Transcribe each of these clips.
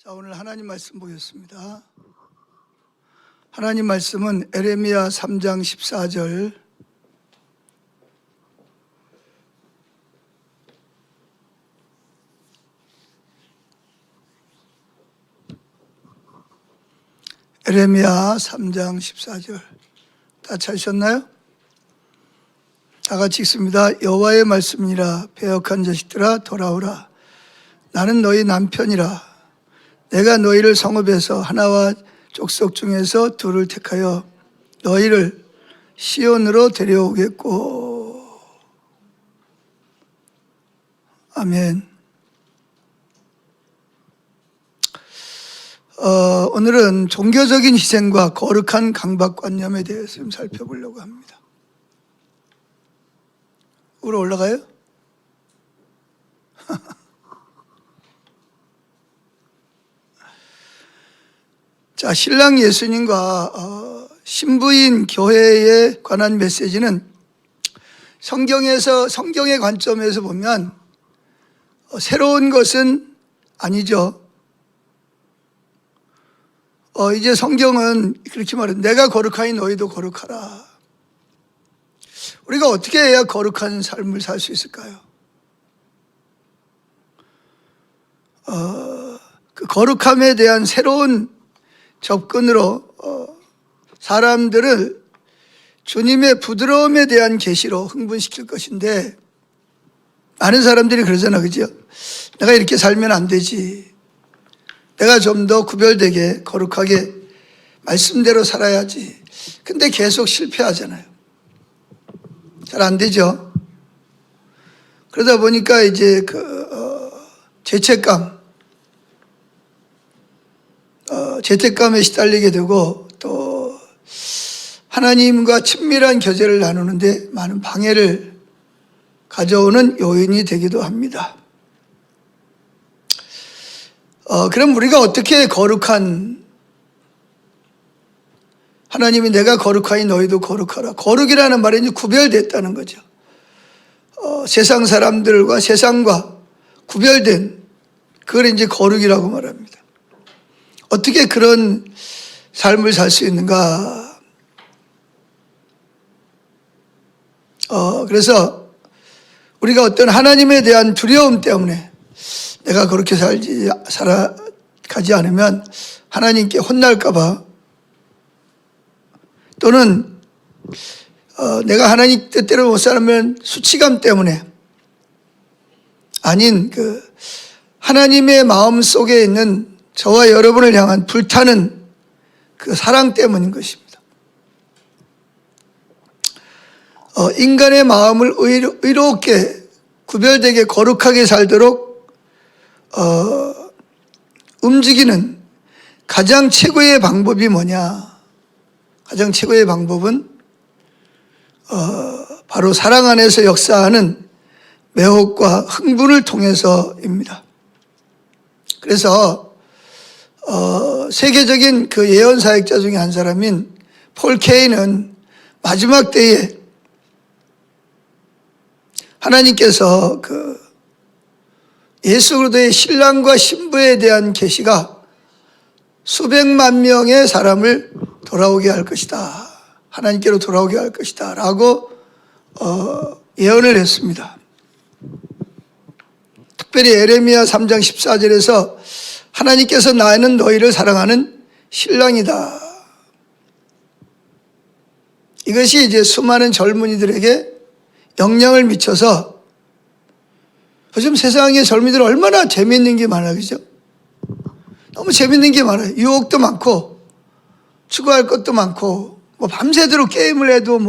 자, 오늘 하나님 말씀 보겠습니다. 하나님 말씀은 에레미야 3장 14절 에레미야 3장 14절 다 찾으셨나요? 다 같이 읽습니다. 여호와의 말씀이니라. 배역한 자식들아 돌아오라. 나는 너희 남편이라. 내가 너희를 성읍에서 하나와 족속 중에서 둘을 택하여 너희를 시온으로 데려오겠고. 아멘. 오늘은 종교적인 희생과 거룩한 강박관념에 대해서 좀 살펴보려고 합니다. 위로 올라가요? 자, 신랑 예수님과 신부인 교회에 관한 메시지는 성경의 관점에서 보면 새로운 것은 아니죠. 이제 성경은 그렇게 말해요. 내가 거룩하니 너희도 거룩하라. 우리가 어떻게 해야 거룩한 삶을 살 수 있을까요? 그 거룩함에 대한 새로운 접근으로 사람들을 주님의 부드러움에 대한 계시로 흥분시킬 것인데, 많은 사람들이 그러잖아, 그죠? 내가 이렇게 살면 안 되지. 내가 좀 더 구별되게 거룩하게 말씀대로 살아야지. 근데 계속 실패하잖아요. 잘 안 되죠. 그러다 보니까 이제 죄책감에 시달리게 되고, 또 하나님과 친밀한 교제를 나누는데 많은 방해를 가져오는 요인이 되기도 합니다. 그럼 우리가 어떻게 하나님이 내가 거룩하니 너희도 거룩하라. 거룩이라는 말이 이제 구별됐다는 거죠. 세상 사람들과 세상과 구별된, 그걸 이제 거룩이라고 말합니다. 어떻게 그런 삶을 살 수 있는가? 그래서 우리가 어떤 하나님에 대한 두려움 때문에 내가 그렇게 살아가지 않으면 하나님께 혼날까봐, 또는 내가 하나님 뜻대로 못 살면 수치감 때문에, 아닌 하나님의 마음 속에 있는 저와 여러분을 향한 불타는 그 사랑 때문인 것입니다. 인간의 마음을 의롭게 구별되게 거룩하게 살도록 움직이는 가장 최고의 방법이 뭐냐? 가장 최고의 방법은 바로 사랑 안에서 역사하는 매혹과 흥분을 통해서입니다. 그래서 세계적인 그 예언 사역자 중에 한 사람인 폴 케이는 마지막 때에 하나님께서 예수 그리스도의 신랑과 신부에 대한 계시가 수백만 명의 사람을 돌아오게 할 것이다. 하나님께로 돌아오게 할 것이다. 라고 예언을 했습니다. 특별히 에레미야 3장 14절에서 하나님께서 나는 너희를 사랑하는 신랑이다. 이것이 이제 수많은 젊은이들에게 영향을 미쳐서, 요즘 세상에 젊은이들 얼마나 재미있는 게 많아요, 그죠? 너무 재밌는 게 많아요. 유혹도 많고, 추구할 것도 많고, 밤새도록 게임을 해도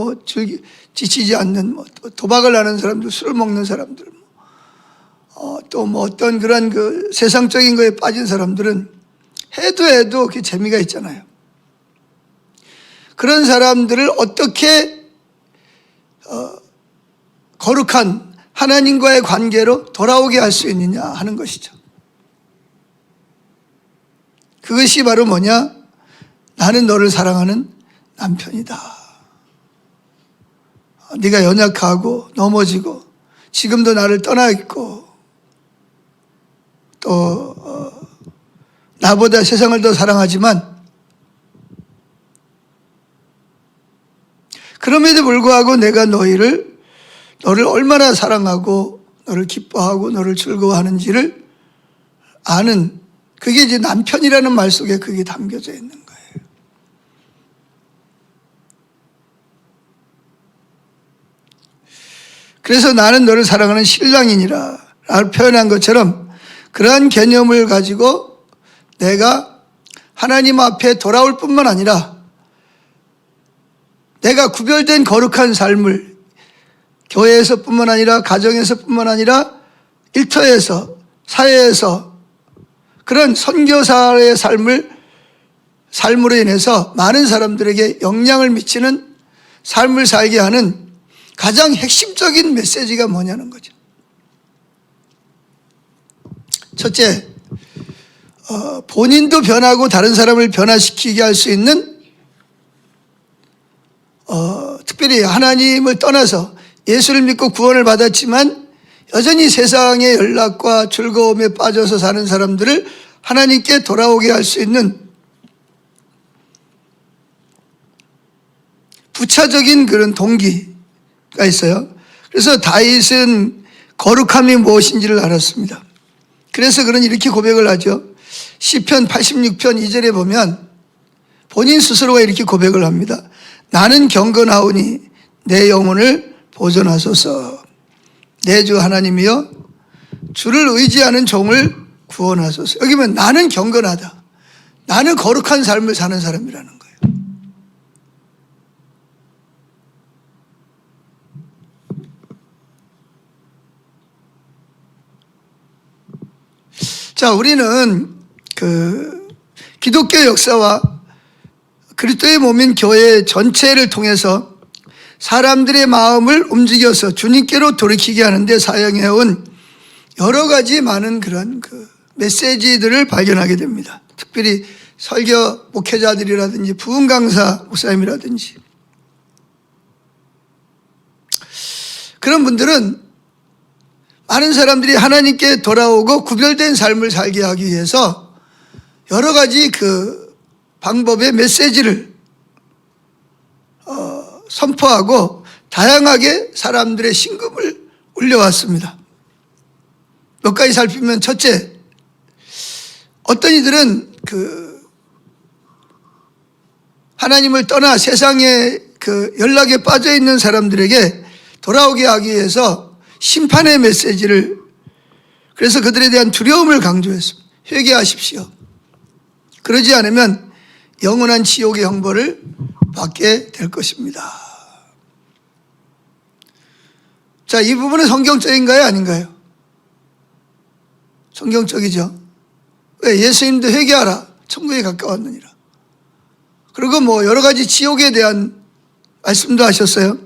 지치지 않는, 도박을 하는 사람들, 술을 먹는 사람들, 또 어떤 그런 세상적인 거에 빠진 사람들은 해도 그 재미가 있잖아요. 그런 사람들을 어떻게 거룩한 하나님과의 관계로 돌아오게 할 수 있느냐 하는 것이죠. 그것이 바로 뭐냐? 나는 너를 사랑하는 남편이다. 네가 연약하고 넘어지고 지금도 나를 떠나 있고 또 나보다 세상을 더 사랑하지만 그럼에도 불구하고 내가 너를 얼마나 사랑하고 너를 기뻐하고 너를 즐거워하는지를 아는, 그게 이제 남편이라는 말 속에 그게 담겨져 있는 거예요. 그래서 나는 너를 사랑하는 신랑이니라 라고 표현한 것처럼 그러한 개념을 가지고 내가 하나님 앞에 돌아올 뿐만 아니라 내가 구별된 거룩한 삶을 교회에서 뿐만 아니라 가정에서 뿐만 아니라 일터에서 사회에서 그런 선교사의 삶으로 인해서 많은 사람들에게 영향을 미치는 삶을 살게 하는 가장 핵심적인 메시지가 뭐냐는 거죠. 첫째, 본인도 변하고 다른 사람을 변화시키게 할 수 있는 특별히 하나님을 떠나서 예수를 믿고 구원을 받았지만 여전히 세상의 연락과 즐거움에 빠져서 사는 사람들을 하나님께 돌아오게 할 수 있는 부차적인 그런 동기가 있어요. 그래서 다윗은 거룩함이 무엇인지를 알았습니다. 그래서 그는 이렇게 고백을 하죠. 시편 86편 2절에 보면 본인 스스로가 이렇게 고백을 합니다. 나는 경건하오니 내 영혼을 보존하소서. 내 주 하나님이여 주를 의지하는 종을 구원하소서. 여기 보면 나는 경건하다. 나는 거룩한 삶을 사는 사람이라는 거예요. 자, 우리는 기독교 역사와 그리스도의 몸인 교회 전체를 통해서 사람들의 마음을 움직여서 주님께로 돌이키게 하는데 사용해온 여러 가지 많은 그런 메시지들을 발견하게 됩니다. 특별히 설교 목회자들이라든지 부흥 강사 목사님이라든지 그런 분들은 많은 사람들이 하나님께 돌아오고 구별된 삶을 살게 하기 위해서 여러 가지 방법의 메시지를 선포하고 다양하게 사람들의 심금을 울려왔습니다. 몇 가지 살피면 첫째, 어떤 이들은 하나님을 떠나 세상에 연락에 빠져 있는 사람들에게 돌아오게 하기 위해서 심판의 메시지를, 그래서 그들에 대한 두려움을 강조했습니다. 회개하십시오. 그러지 않으면 영원한 지옥의 형벌을 받게 될 것입니다. 자, 이 부분은 성경적인가요? 아닌가요? 성경적이죠. 왜? 예수님도 회개하라. 천국에 가까웠느니라. 그리고 여러 가지 지옥에 대한 말씀도 하셨어요.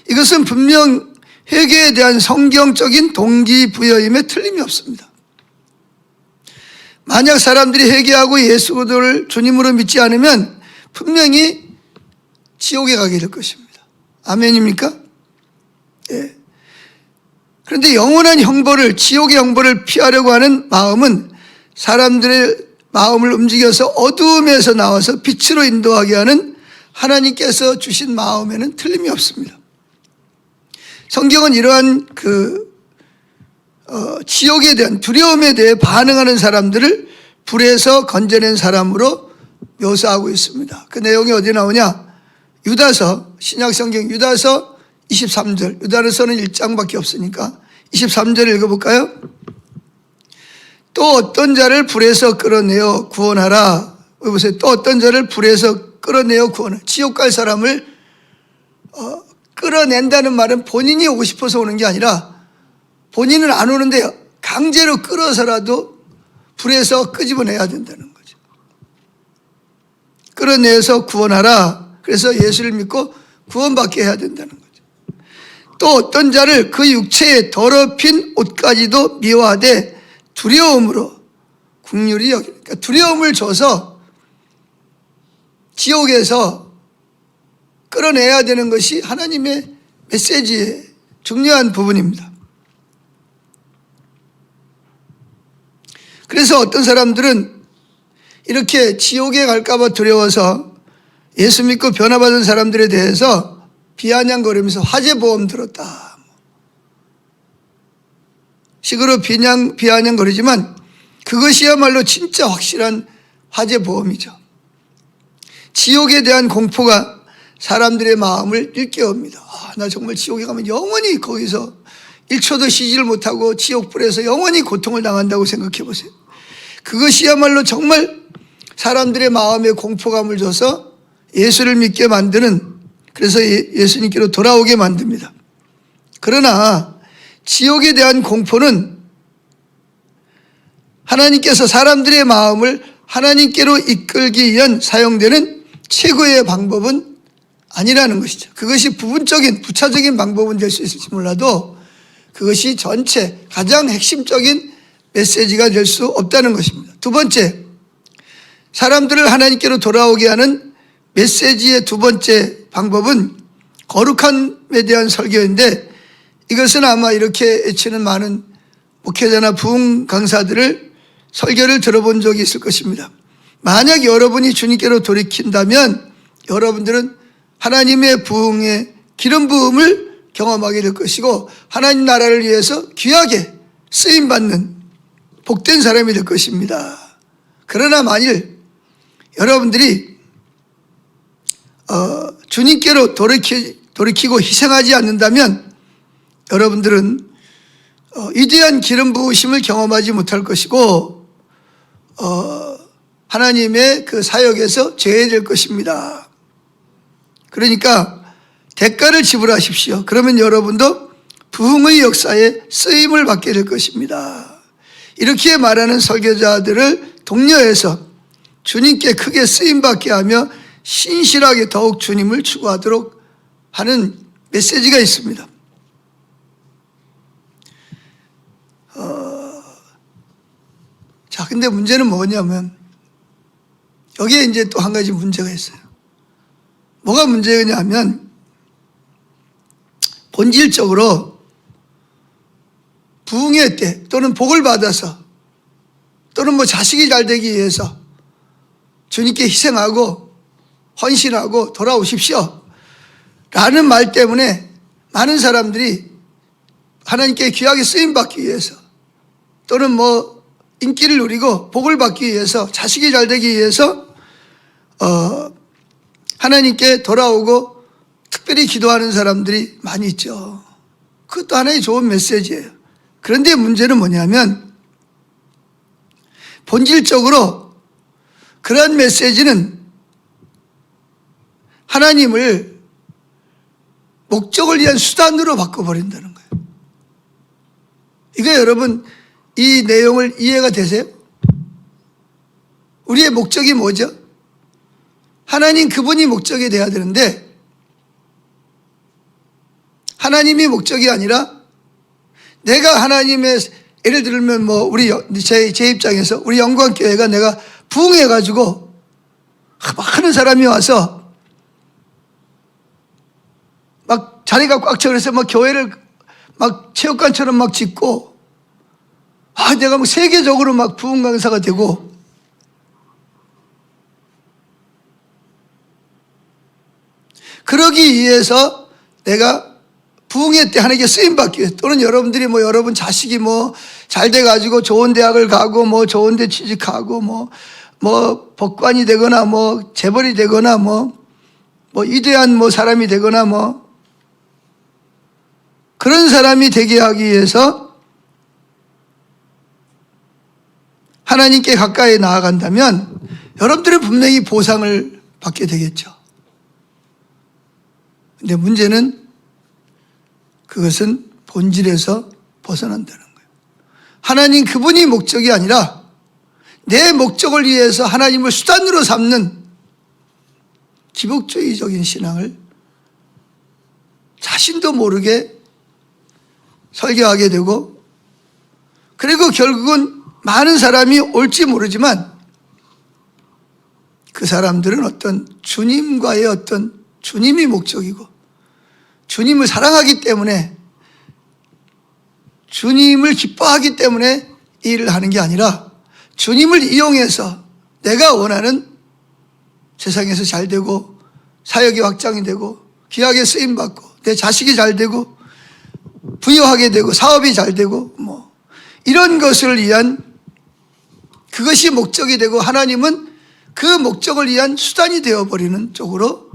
이것은 분명 회개에 대한 성경적인 동기부여임에 틀림이 없습니다. 만약 사람들이 회개하고 예수 그리스도를 주님으로 믿지 않으면 분명히 지옥에 가게 될 것입니다. 아멘입니까? 예. 그런데 영원한 형벌을, 지옥의 형벌을 피하려고 하는 마음은 사람들의 마음을 움직여서 어두움에서 나와서 빛으로 인도하게 하는 하나님께서 주신 마음에는 틀림이 없습니다. 성경은 이러한 지옥에 대한 두려움에 대해 반응하는 사람들을 불에서 건져낸 사람으로 묘사하고 있습니다. 그 내용이 어디 나오냐? 유다서, 신약성경 유다서 23절, 유다서는 1장밖에 없으니까 23절 읽어볼까요? 또 어떤 자를 불에서 끌어내어 구원하라. 보세요. 또 어떤 자를 불에서 끌어내어 구원하라. 지옥 갈 사람을 끌어낸다는 말은 본인이 오고 싶어서 오는 게 아니라 본인은 안 오는데 강제로 끌어서라도 불에서 끄집어내야 된다는 거죠. 끌어내서 구원하라. 그래서 예수를 믿고 구원받게 해야 된다는 거죠. 또 어떤 자를 그 육체에 더럽힌 옷까지도 미워하되 두려움으로 긍휼히 여기라. 그러니까 두려움을 줘서 지옥에서 끌어내야 되는 것이 하나님의 메시지의 중요한 부분입니다. 그래서 어떤 사람들은 이렇게 지옥에 갈까봐 두려워서 예수 믿고 변화받은 사람들에 대해서 비아냥거리면서 화재보험 들었다 식으로 비아냥거리지만 그것이야말로 진짜 확실한 화재보험이죠. 지옥에 대한 공포가 사람들의 마음을 일깨웁니다. 나 정말 지옥에 가면 영원히 거기서 1초도 쉬지를 못하고 지옥불에서 영원히 고통을 당한다고 생각해 보세요. 그것이야말로 정말 사람들의 마음에 공포감을 줘서 예수를 믿게 만드는, 그래서 예수님께로 돌아오게 만듭니다. 그러나 지옥에 대한 공포는 하나님께서 사람들의 마음을 하나님께로 이끌기 위한 사용되는 최고의 방법은 아니라는 것이죠. 그것이 부차적인 방법은 될 수 있을지 몰라도 그것이 전체 가장 핵심적인 메시지가 될 수 없다는 것입니다. 두 번째, 사람들을 하나님께로 돌아오게 하는 메시지의 두 번째 방법은 거룩함에 대한 설교인데, 이것은 아마 이렇게 외치는 많은 목회자나 부흥 강사들을 설교를 들어본 적이 있을 것입니다. 만약 여러분이 주님께로 돌이킨다면 여러분들은 하나님의 부흥의 기름 부음을 경험하게 될 것이고 하나님 나라를 위해서 귀하게 쓰임받는 복된 사람이 될 것입니다. 그러나 만일 여러분들이 주님께로 돌이키고 희생하지 않는다면 여러분들은 위대한 기름 부으심을 경험하지 못할 것이고 하나님의 그 사역에서 제외될 것입니다. 그러니까 대가를 지불하십시오. 그러면 여러분도 부흥의 역사에 쓰임을 받게 될 것입니다. 이렇게 말하는 설교자들을 독려해서 주님께 크게 쓰임받게 하며 신실하게 더욱 주님을 추구하도록 하는 메시지가 있습니다. 자, 근데 문제는 뭐냐면 여기에 이제 또 한 가지 문제가 있어요. 뭐가 문제냐면 본질적으로 부흥의 때 또는 복을 받아서 또는 뭐 자식이 잘 되기 위해서 주님께 희생하고 헌신하고 돌아오십시오 라는 말 때문에 많은 사람들이 하나님께 귀하게 쓰임받기 위해서 또는 뭐 인기를 누리고 복을 받기 위해서 자식이 잘 되기 위해서 하나님께 돌아오고 특별히 기도하는 사람들이 많이 있죠. 그것도 하나의 좋은 메시지예요. 그런데 문제는 뭐냐면 본질적으로 그런 메시지는 하나님을 목적을 위한 수단으로 바꿔버린다는 거예요. 이거 여러분 이 내용을 이해가 되세요? 우리의 목적이 뭐죠? 하나님 그분이 목적이 돼야 되는데 하나님이 목적이 아니라 내가 하나님의, 예를 들면 뭐 제 입장에서 우리 영광교회가 내가 부흥해가지고 많은 사람이 와서 막 자리가 꽉 차 그래서 막 교회를 막 체육관처럼 막 짓고 내가 뭐 세계적으로 막 부흥 강사가 되고 그러기 위해서 내가 부흥회 때 하나님께 쓰임받기 위해 또는 여러분들이 뭐 여러분 자식이 뭐 잘 돼가지고 좋은 대학을 가고 뭐 좋은 데 취직하고 뭐 법관이 되거나 뭐 재벌이 되거나 뭐 위대한 뭐 사람이 되거나 뭐 그런 사람이 되게 하기 위해서 하나님께 가까이 나아간다면 여러분들은 분명히 보상을 받게 되겠죠. 근데 문제는 그것은 본질에서 벗어난다는 거예요. 하나님 그분이 목적이 아니라 내 목적을 위해서 하나님을 수단으로 삼는 기복주의적인 신앙을 자신도 모르게 설교하게 되고 그리고 결국은 많은 사람이 올지 모르지만 그 사람들은 어떤 주님과의 어떤 주님이 목적이고 주님을 사랑하기 때문에 주님을 기뻐하기 때문에 이 일을 하는 게 아니라 주님을 이용해서 내가 원하는 세상에서 잘 되고 사역이 확장이 되고 귀하게 쓰임받고 내 자식이 잘 되고 부유하게 되고 사업이 잘 되고 뭐 이런 것을 위한 그것이 목적이 되고 하나님은 그 목적을 위한 수단이 되어버리는 쪽으로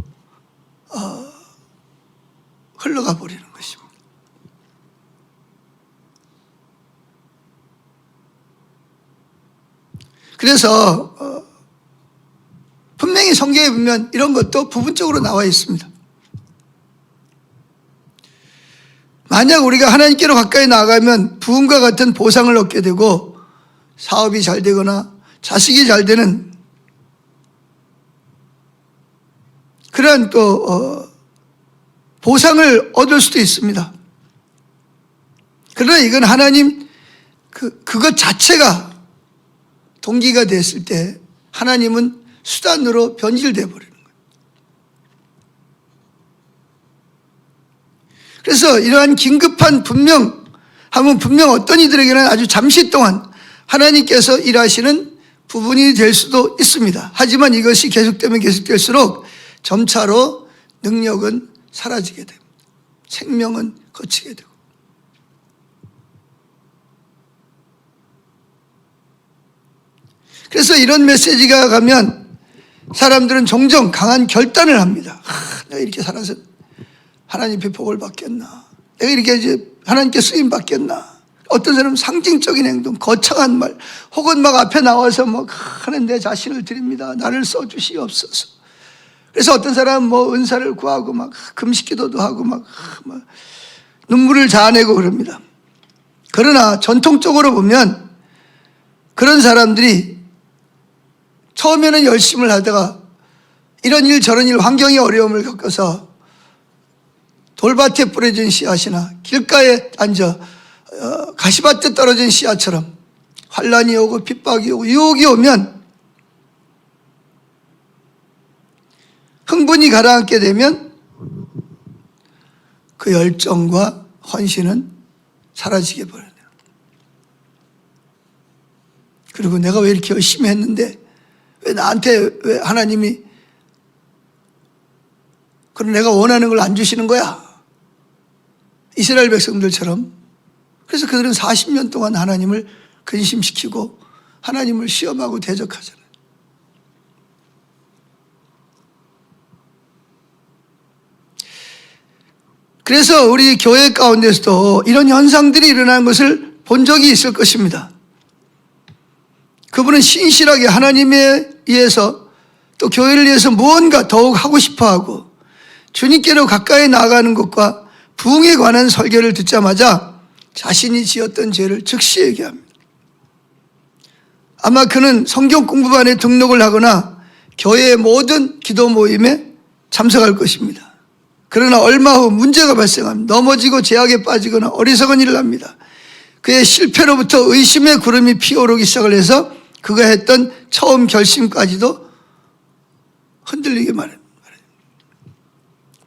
흘러가 버리는 것입니다. 그래서 분명히 성경에 보면 이런 것도 부분적으로 나와 있습니다. 만약 우리가 하나님께로 가까이 나아가면 부흥과 같은 보상을 얻게 되고 사업이 잘 되거나 자식이 잘 되는 그러한 또 보상을 얻을 수도 있습니다. 그러나 이건 하나님 그것 자체가 동기가 됐을 때 하나님은 수단으로 변질되어 버리는 거예요. 그래서 이러한 긴급한 분명 어떤 이들에게는 아주 잠시 동안 하나님께서 일하시는 부분이 될 수도 있습니다. 하지만 이것이 계속되면 계속될수록 점차로 능력은 사라지게 됩니다. 생명은 거치게 되고. 그래서 이런 메시지가 가면 사람들은 종종 강한 결단을 합니다. 내가 이렇게 살아서 하나님 앞에 복을 받겠나? 내가 이렇게 이제 하나님께 쓰임 받겠나? 어떤 사람은 상징적인 행동, 거창한 말, 혹은 막 앞에 나와서 뭐 하는 내 자신을 드립니다. 나를 써주시옵소서. 그래서 어떤 사람은 뭐 은사를 구하고 막 금식기도도 하고 막 눈물을 자아내고 그럽니다. 그러나 전통적으로 보면 그런 사람들이 처음에는 열심을 하다가 이런 일 저런 일 환경의 어려움을 겪어서 돌밭에 뿌려진 씨앗이나 길가에 앉아 가시밭에 떨어진 씨앗처럼 환란이 오고 핍박이 오고 유혹이 오면 흥분이 가라앉게 되면 그 열정과 헌신은 사라지게 버려요. 그리고 내가 왜 이렇게 열심히 했는데 왜 나한테 왜 하나님이 그럼 내가 원하는 걸 안 주시는 거야? 이스라엘 백성들처럼. 그래서 그들은 40년 동안 하나님을 근심시키고 하나님을 시험하고 대적하잖아요. 그래서 우리 교회 가운데서도 이런 현상들이 일어나는 것을 본 적이 있을 것입니다. 그분은 신실하게 하나님에 의해서 또 교회를 위해서 무언가 더욱 하고 싶어하고 주님께로 가까이 나아가는 것과 부흥에 관한 설교를 듣자마자 자신이 지었던 죄를 즉시 얘기합니다. 아마 그는 성경 공부반에 등록을 하거나 교회의 모든 기도 모임에 참석할 것입니다. 그러나 얼마 후 문제가 발생합니다. 넘어지고 죄악에 빠지거나 어리석은 일을 합니다. 그의 실패로부터 의심의 구름이 피어오르기 시작을 해서 그가 했던 처음 결심까지도 흔들리게 말합니다.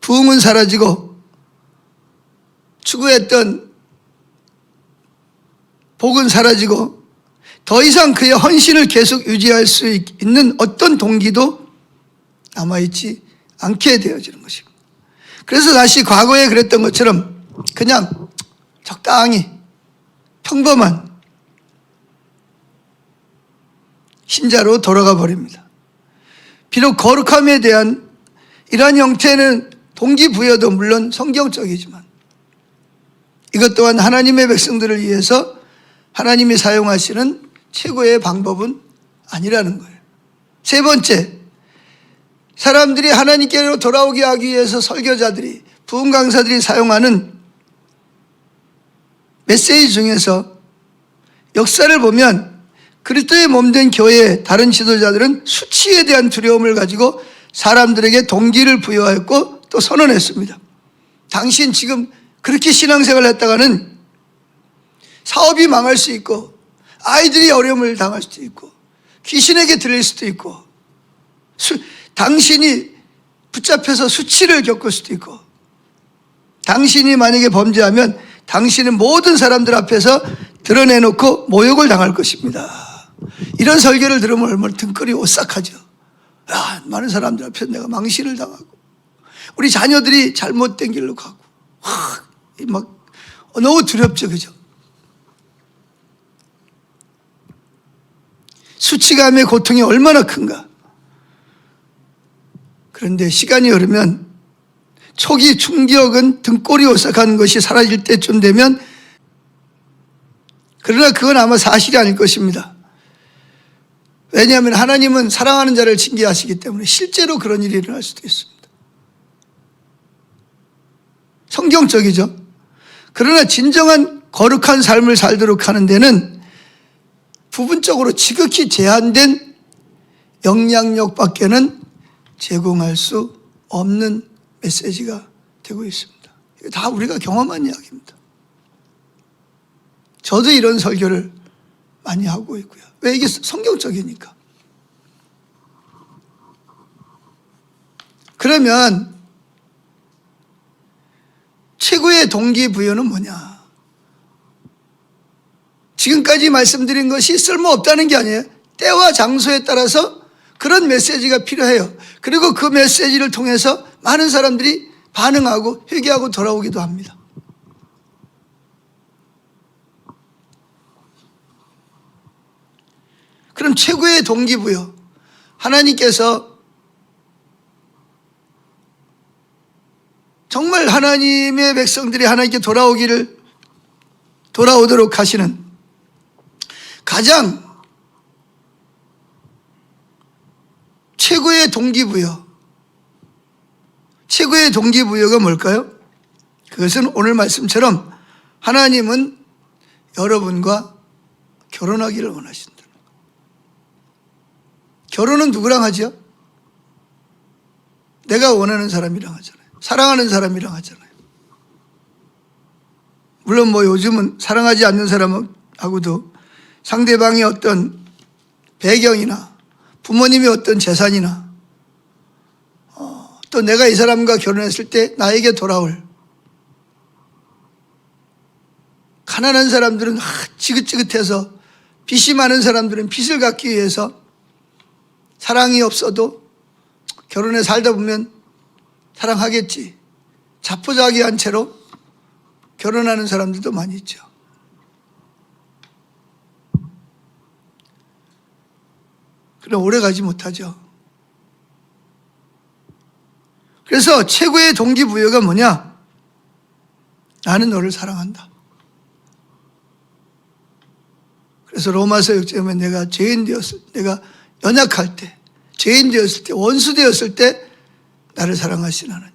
부흥은 사라지고 추구했던 복은 사라지고 더 이상 그의 헌신을 계속 유지할 수 있는 어떤 동기도 남아있지 않게 되어지는 것입니다. 그래서 다시 과거에 그랬던 것처럼 그냥 적당히 평범한 신자로 돌아가 버립니다. 비록 거룩함에 대한 이러한 형태는 동기부여도 물론 성경적이지만 이것 또한 하나님의 백성들을 위해서 하나님이 사용하시는 최고의 방법은 아니라는 거예요. 세 번째, 사람들이 하나님께로 돌아오게 하기 위해서 설교자들이, 부흥 강사들이 사용하는 메시지 중에서 역사를 보면 그리스도의 몸된 교회의 다른 지도자들은 수치에 대한 두려움을 가지고 사람들에게 동기를 부여했고 또 선언했습니다. 당신 지금 그렇게 신앙생활을 했다가는 사업이 망할 수 있고 아이들이 어려움을 당할 수도 있고 귀신에게 들릴 수도 있고 당신이 붙잡혀서 수치를 겪을 수도 있고 당신이 만약에 범죄하면 당신은 모든 사람들 앞에서 드러내놓고 모욕을 당할 것입니다. 이런 설교를 들으면 얼마나 등골이 오싹하죠. 야, 많은 사람들 앞에서 내가 망신을 당하고 우리 자녀들이 잘못된 길로 가고 막 너무 두렵죠. 그죠? 수치감의 고통이 얼마나 큰가. 그런데 시간이 흐르면 초기 충격은 등골이 오싹한 것이 사라질 때쯤 되면, 그러나 그건 아마 사실이 아닐 것입니다. 왜냐하면 하나님은 사랑하는 자를 징계하시기 때문에 실제로 그런 일이 일어날 수도 있습니다. 성경적이죠. 그러나 진정한 거룩한 삶을 살도록 하는 데는 부분적으로 지극히 제한된 영향력밖에는 제공할 수 없는 메시지가 되고 있습니다. 이거 다 우리가 경험한 이야기입니다. 저도 이런 설교를 많이 하고 있고요. 왜? 이게 성경적이니까. 그러면 최고의 동기부여는 뭐냐? 지금까지 말씀드린 것이 쓸모없다는 게 아니에요. 때와 장소에 따라서 그런 메시지가 필요해요. 그리고 그 메시지를 통해서 많은 사람들이 반응하고 회개하고 돌아오기도 합니다. 그럼 최고의 동기부여, 하나님께서 정말 하나님의 백성들이 하나님께 돌아오도록 하시는 가장 최고의 동기부여가 뭘까요? 그것은 오늘 말씀처럼 하나님은 여러분과 결혼하기를 원하신다. 결혼은 누구랑 하죠? 내가 원하는 사람이랑 하잖아요. 사랑하는 사람이랑 하잖아요. 물론 요즘은 사랑하지 않는 사람하고도 상대방의 어떤 배경이나 부모님의 어떤 재산이나 또 내가 이 사람과 결혼했을 때 나에게 돌아올, 가난한 사람들은 지긋지긋해서, 빚이 많은 사람들은 빚을 갚기 위해서 사랑이 없어도 결혼해 살다 보면 사랑하겠지, 자포자기한 채로 결혼하는 사람들도 많이 있죠. 그럼 오래 가지 못하죠. 그래서 최고의 동기부여가 뭐냐? 나는 너를 사랑한다. 그래서 로마서 6장에 내가 내가 연약할 때, 죄인 되었을 때, 원수 되었을 때 나를 사랑하신 하나님.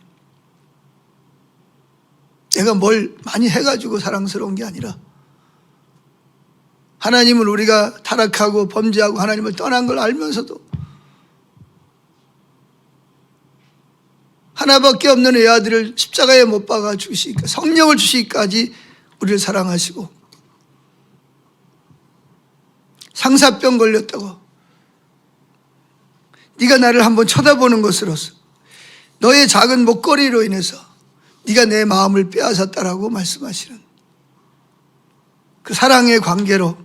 내가 뭘 많이 해가지고 사랑스러운 게 아니라 하나님을, 우리가 타락하고 범죄하고 하나님을 떠난 걸 알면서도 하나밖에 없는 외아들을 십자가에 못 박아 주시기까지, 성령을 주시기까지 우리를 사랑하시고, 상사병 걸렸다고 네가 나를 한번 쳐다보는 것으로서, 너의 작은 목걸이로 인해서 네가 내 마음을 빼앗았다라고 말씀하시는 그 사랑의 관계로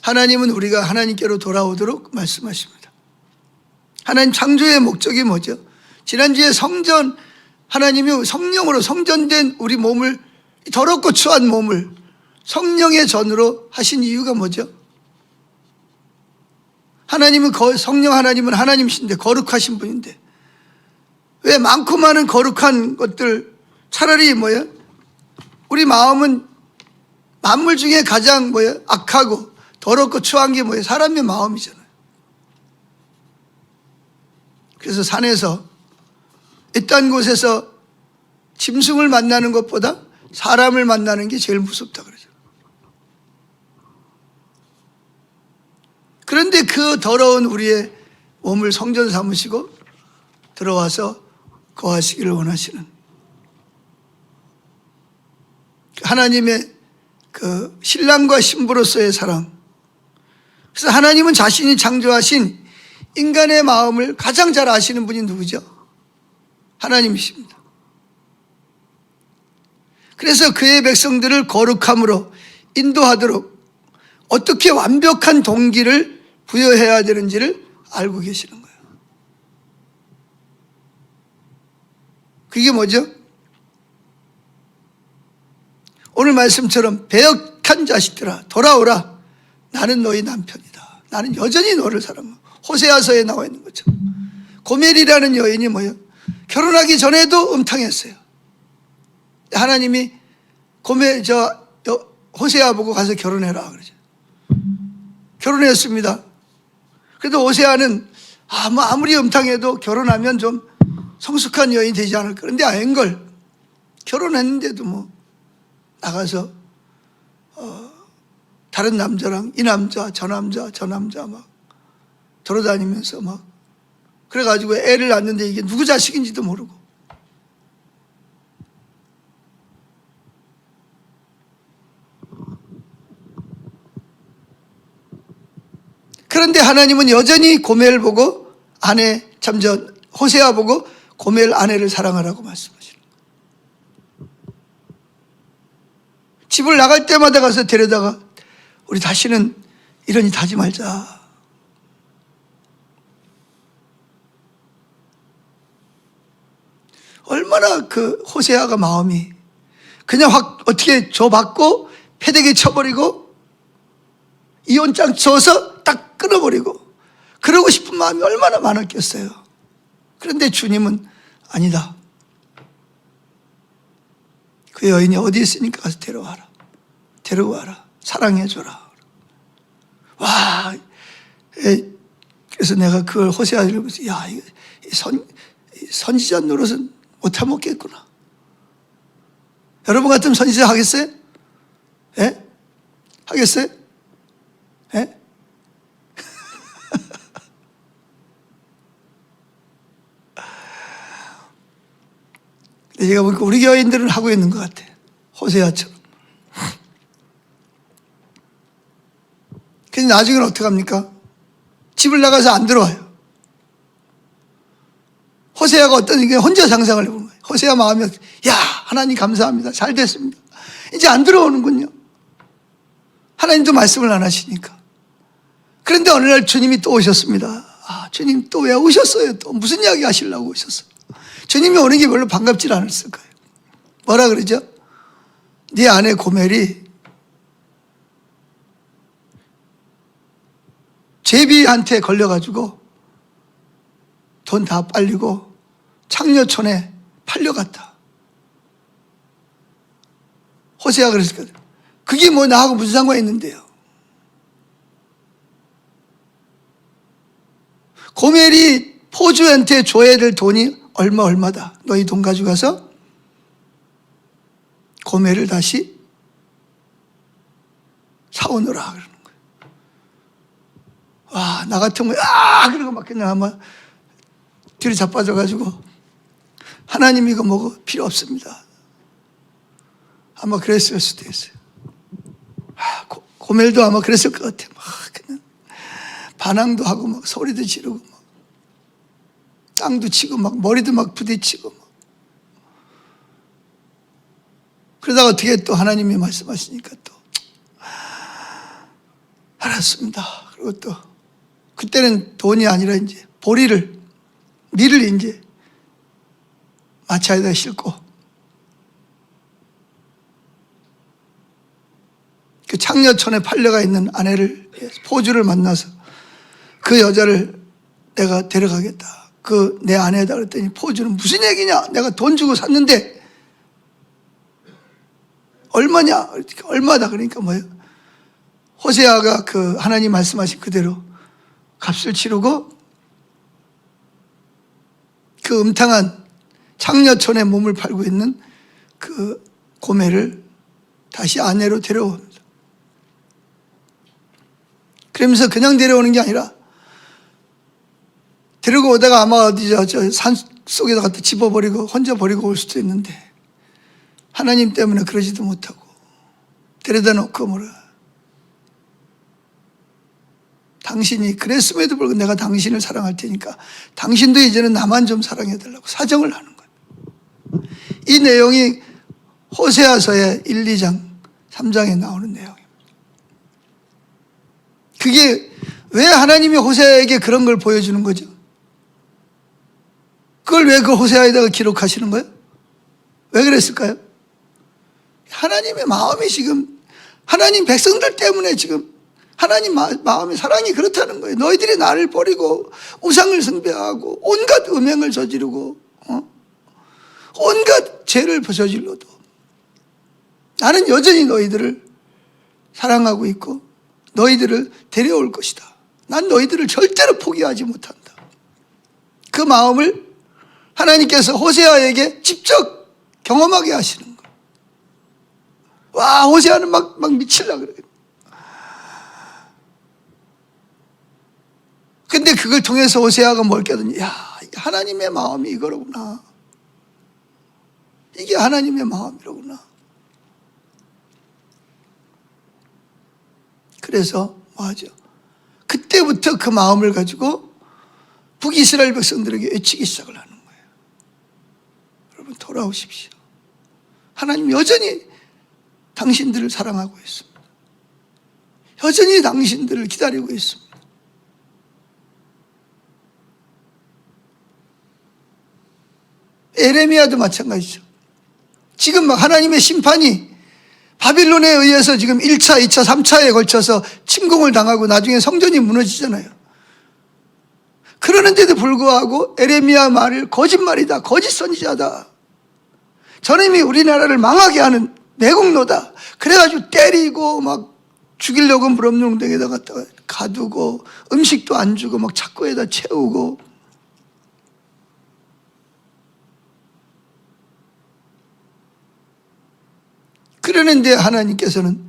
하나님은 우리가 하나님께로 돌아오도록 말씀하십니다. 하나님 창조의 목적이 뭐죠? 지난주에 성전, 하나님이 성령으로 성전된 우리 몸을, 더럽고 추한 몸을 성령의 전으로 하신 이유가 뭐죠? 하나님은, 성령 하나님은 하나님이신데, 거룩하신 분인데 왜 많고 많은 거룩한 것들, 차라리 우리 마음은 만물 중에 가장 악하고 더럽고 추한 게 사람의 마음이잖아요. 그래서 산에서, 이딴 곳에서 짐승을 만나는 것보다 사람을 만나는 게 제일 무섭다 그러죠. 그런데 그 더러운 우리의 몸을 성전 삼으시고 들어와서 거하시기를 원하시는 하나님의 그 신랑과 신부로서의 사랑. 그래서 하나님은 자신이 창조하신 인간의 마음을 가장 잘 아시는 분이 누구죠? 하나님이십니다. 그래서 그의 백성들을 거룩함으로 인도하도록 어떻게 완벽한 동기를 부여해야 되는지를 알고 계시는 거예요. 그게 뭐죠? 오늘 말씀처럼 배역한 자식들아 돌아오라. 나는 너희 남편이다. 나는 여전히 너를 사랑한다. 호세아서에 나와 있는 것처럼. 고멜이라는 여인이 뭐예요? 결혼하기 전에도 음탕했어요. 하나님이 호세아 보고 가서 결혼해라 그러죠. 결혼했습니다. 그래도 호세아는 아무리 음탕해도 결혼하면 좀 성숙한 여인이 되지 않을까. 그런데 아닌걸. 결혼했는데도 뭐 나가서 다른 남자랑 이 남자 저 남자 막 돌아다니면서 막 그래가지고 애를 낳는데 이게 누구 자식인지도 모르고. 그런데 하나님은 여전히 고멜 보고 호세아 보고 고멜 아내를 사랑하라고 말씀하시는 거예요. 집을 나갈 때마다 가서 데려다가 우리 다시는 이런 일 하지 말자. 얼마나 그 호세아가 마음이 그냥 확 어떻게 줘받고 패대기 쳐버리고 이혼장 줘서 딱 끊어버리고 그러고 싶은 마음이 얼마나 많았겠어요. 그런데 주님은 아니다. 그 여인이 어디 있으니까 가서 데려와라. 사랑해줘라. 와, 그래서 내가 그걸 호세아를 보면서 야, 선지자 노릇은 못해먹겠구나. 여러분 같으면 선지자 하겠어요? 예? 하겠어요? 예? 근데 제가 보니까 우리 교인들은 하고 있는 것 같아요. 호세아처럼. 근데 나중에는 어떻게 합니까? 집을 나가서 안 들어와요. 호세아가 어떤 게 혼자 상상을 해보는 거예요. 호세아 마음이 야 하나님 감사합니다. 잘 됐습니다. 이제 안 들어오는군요. 하나님도 말씀을 안 하시니까. 그런데 어느 날 주님이 또 오셨습니다. 주님 또 왜 오셨어요? 또 무슨 이야기 하시려고 오셨어요? 주님이 오는 게 별로 반갑지 않았을 거예요. 뭐라 그러죠? 네 아내 고멜이 제비한테 걸려가지고 돈 다 빨리고 창녀촌에 팔려갔다. 호세아가 그랬을 거예요. 그게 뭐 나하고 무슨 상관이 있는데요. 고멜이 포주한테 줘야 될 돈이 얼마다. 너희 돈 가져가서 고멜을 다시 사오너라 그러는 거예요. 와, 나 같으면 그러고 막 그냥 아마 뒤로 자빠져가지고 하나님 이거 뭐고 필요 없습니다. 아마 그랬을 수도 있어요. 고멜도 아마 그랬을 것 같아요. 막 그냥 반항도 하고 막 소리도 지르고 막 땅도 치고 막 머리도 막 부딪히고 막. 그러다가 어떻게 또 하나님이 말씀하시니까 또 알았습니다. 그리고 또 그때는 돈이 아니라 이제 밀을 이제 마차에다 싣고 그 창녀촌에 팔려가 있는 아내를 포주를 만나서 그 여자를 내가 데려가겠다. 그 내 아내다 그랬더니 포주는 무슨 얘기냐? 내가 돈 주고 샀는데 얼마냐? 얼마다 그러니까 뭐예요? 호세아가 그 하나님 말씀하신 그대로 값을 치르고 그 음탕한 창녀촌에 몸을 팔고 있는 그 고멜을 다시 아내로 데려옵니다. 그러면서 그냥 데려오는 게 아니라 데리고 오다가 아마 어디 저 산 속에다 갖다 집어버리고 혼자 버리고 올 수도 있는데 하나님 때문에 그러지도 못하고 데려다 놓고 뭐라 당신이 그랬음에도 불구하고 내가 당신을 사랑할 테니까 당신도 이제는 나만 좀 사랑해달라고 사정을 하는 거예요. 이 내용이 호세아서의 1, 2장, 3장에 나오는 내용입니다. 그게 왜 하나님이 호세아에게 그런 걸 보여주는 거죠? 그걸 왜 그 호세아에다가 기록하시는 거예요? 왜 그랬을까요? 하나님의 마음이 지금 하나님 백성들 때문에 지금 하나님 마음의 사랑이 그렇다는 거예요. 너희들이 나를 버리고 우상을 숭배하고 온갖 음행을 저지르고 온갖 죄를 저질러도 나는 여전히 너희들을 사랑하고 있고 너희들을 데려올 것이다. 난 너희들을 절대로 포기하지 못한다. 그 마음을 하나님께서 호세아에게 직접 경험하게 하시는 거예요. 와, 호세아는 막 미치려고 그래요. 근데 그걸 통해서 호세아가 뭘 깨닫니? 야, 하나님의 마음이 이거로구나. 이게 하나님의 마음이로구나. 그래서 뭐하죠? 그때부터 그 마음을 가지고 북이스라엘 백성들에게 외치기 시작을 하는 거예요. 여러분, 돌아오십시오. 하나님 여전히 당신들을 사랑하고 있습니다. 여전히 당신들을 기다리고 있습니다. 에레미야도 마찬가지죠. 지금 막 하나님의 심판이 바빌론에 의해서 지금 1차, 2차, 3차에 걸쳐서 침공을 당하고 나중에 성전이 무너지잖아요. 그러는데도 불구하고 에레미야 말을 거짓말이다, 거짓 선지자다, 저놈이 우리나라를 망하게 하는 매국노다, 그래가지고 때리고 막 죽이려고 물없는 갖다가 가두고 음식도 안 주고 막 착고에다 채우고. 그러는데 하나님께서는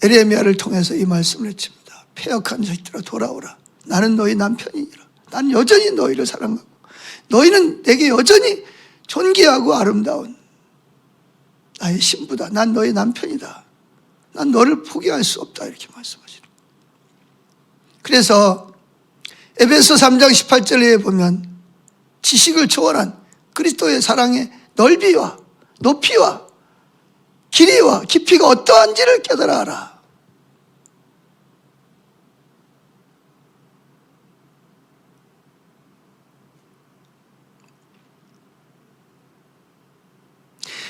에레미야를 통해서 이 말씀을 해칩니다. 패역한 자식들아 돌아오라. 나는 너희 남편이니라. 난 여전히 너희를 사랑하고 너희는 내게 여전히 존귀하고 아름다운 나의 신부다. 난 너희 남편이다. 난 너를 포기할 수 없다. 이렇게 말씀하시는 거예요. 그래서 에베소 3장 18절에 보면 지식을 초월한 그리스도의 사랑의 넓이와 높이와 길이와 깊이가 어떠한지를 깨달아 알아.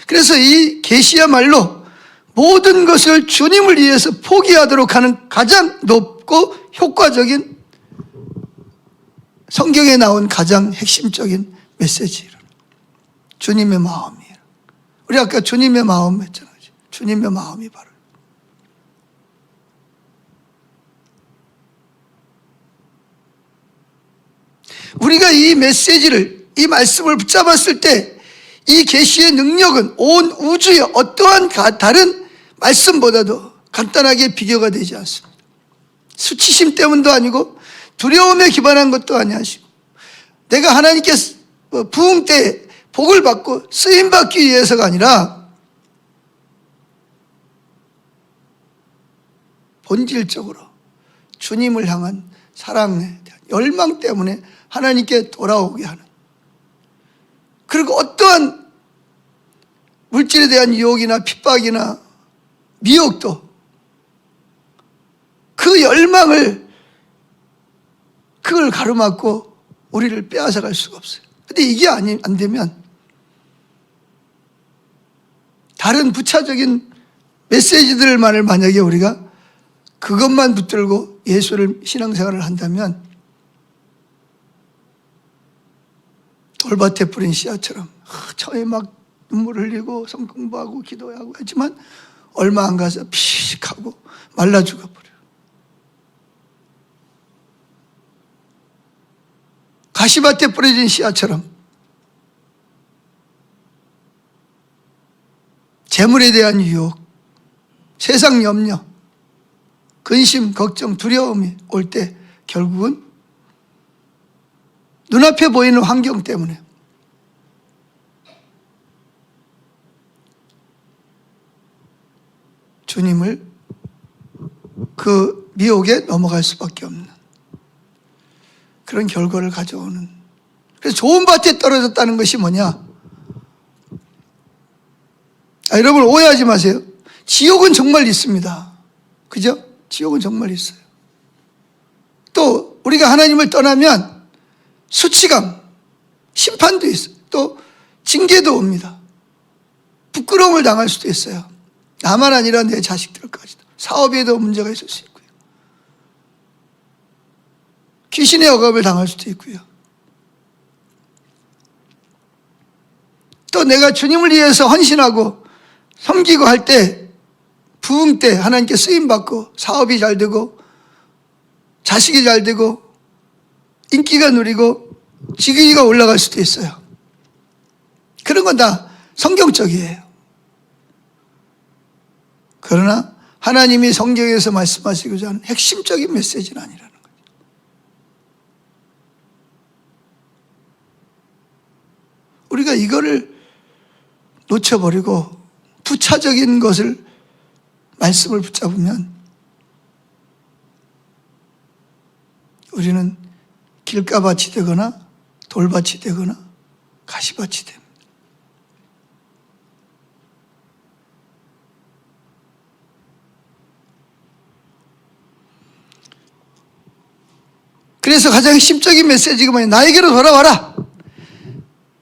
그래서 이 계시야말로 모든 것을 주님을 위해서 포기하도록 하는 가장 높고 효과적인, 성경에 나온 가장 핵심적인 메시지예요. 주님의 마음이에요. 우리 아까 주님의 마음 했잖아요. 주님의 마음이 바로 우리가 이 메시지를, 이 말씀을 붙잡았을 때 이 계시의 능력은 온 우주의 어떠한 다른 말씀보다도 간단하게 비교가 되지 않습니다. 수치심 때문도 아니고 두려움에 기반한 것도 아니하시고 내가 하나님께 부흥 때 복을 받고 쓰임받기 위해서가 아니라 본질적으로 주님을 향한 사랑에 대한 열망 때문에 하나님께 돌아오게 하는, 그리고 어떠한 물질에 대한 유혹이나 핍박이나 미혹도 그 열망을, 그걸 가로막고 우리를 빼앗아갈 수가 없어요. 근데 이게 안 되면 다른 부차적인 메시지들만을 만약에 우리가 그것만 붙들고 예수를 신앙생활을 한다면 돌밭에 뿌린 씨앗처럼 처음에 막 눈물 흘리고 성 공부하고 기도하고 하지만 얼마 안 가서 피식하고 말라 죽어버려요. 가시밭에 뿌려진 씨앗처럼 재물에 대한 유혹, 세상 염려, 근심, 걱정, 두려움이 올 때 결국은 눈앞에 보이는 환경 때문에 주님을 그 미혹에 넘어갈 수밖에 없는 그런 결과를 가져오는. 그래서 좋은 밭에 떨어졌다는 것이 뭐냐? 여러분 오해하지 마세요. 지옥은 정말 있습니다. 그죠? 지옥은 정말 있어요. 또 우리가 하나님을 떠나면 수치감, 심판도 있어요. 또 징계도 옵니다. 부끄러움을 당할 수도 있어요. 나만 아니라 내 자식들까지도. 사업에도 문제가 있을 수 있고요. 귀신의 억압을 당할 수도 있고요. 또 내가 주님을 위해서 헌신하고 섬기고 할 때, 부흥 때 하나님께 쓰임받고 사업이 잘 되고 자식이 잘 되고 인기가 누리고 지위가 올라갈 수도 있어요. 그런 건 다 성경적이에요. 그러나 하나님이 성경에서 말씀하시고자 하는 핵심적인 메시지는 아니라는 거죠. 우리가 이거를 놓쳐버리고 부차적인 것을 말씀을 붙잡으면 우리는 길가밭이 되거나 돌밭이 되거나 가시밭이 됩니다. 그래서 가장 핵심적인 메시지가 뭐냐? 나에게로 돌아와라.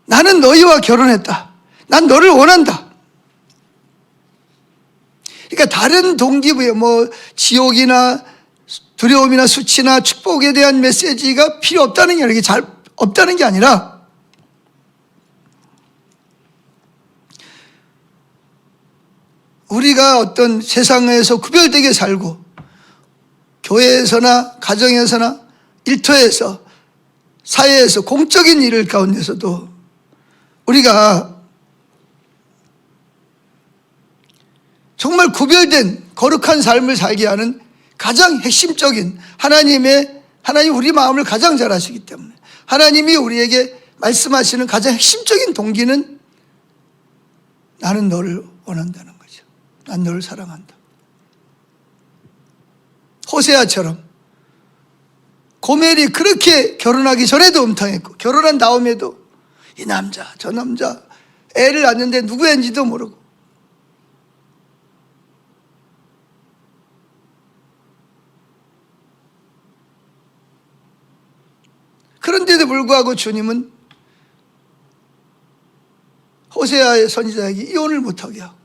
나는 너희와 결혼했다. 난 너를 원한다. 그러니까 다른 동기부여 지옥이나 두려움이나 수치나 축복에 대한 메시지가 필요 없다는 게 아니라, 이게 잘 없다는 게 아니라 우리가 어떤 세상에서 구별되게 살고 교회에서나 가정에서나 일터에서 사회에서 공적인 일 가운데서도 우리가 정말 구별된 거룩한 삶을 살게 하는 가장 핵심적인 하나님 우리 마음을 가장 잘 아시기 때문에 하나님이 우리에게 말씀하시는 가장 핵심적인 동기는 나는 너를 원한다는 거죠. 난 너를 사랑한다. 호세아처럼 고멜이 그렇게 결혼하기 전에도 음탕했고 결혼한 다음에도 이 남자 저 남자 애를 낳는데 누구 애인지도 모르고 그런데도 불구하고 주님은 호세아의 선지자에게 이혼을 못하게 하고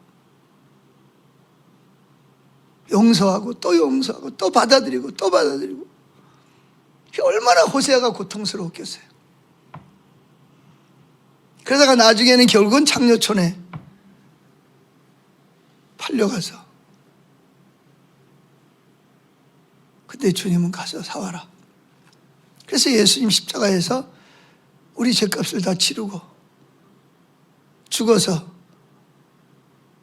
용서하고 또 용서하고 또 받아들이고 또 받아들이고 얼마나 호세아가 고통스러웠겠어요. 그러다가 나중에는 결국은 창녀촌에 팔려가서 근데 주님은 가서 사와라. 그래서 예수님 십자가에서 우리 죄값을 다 치르고 죽어서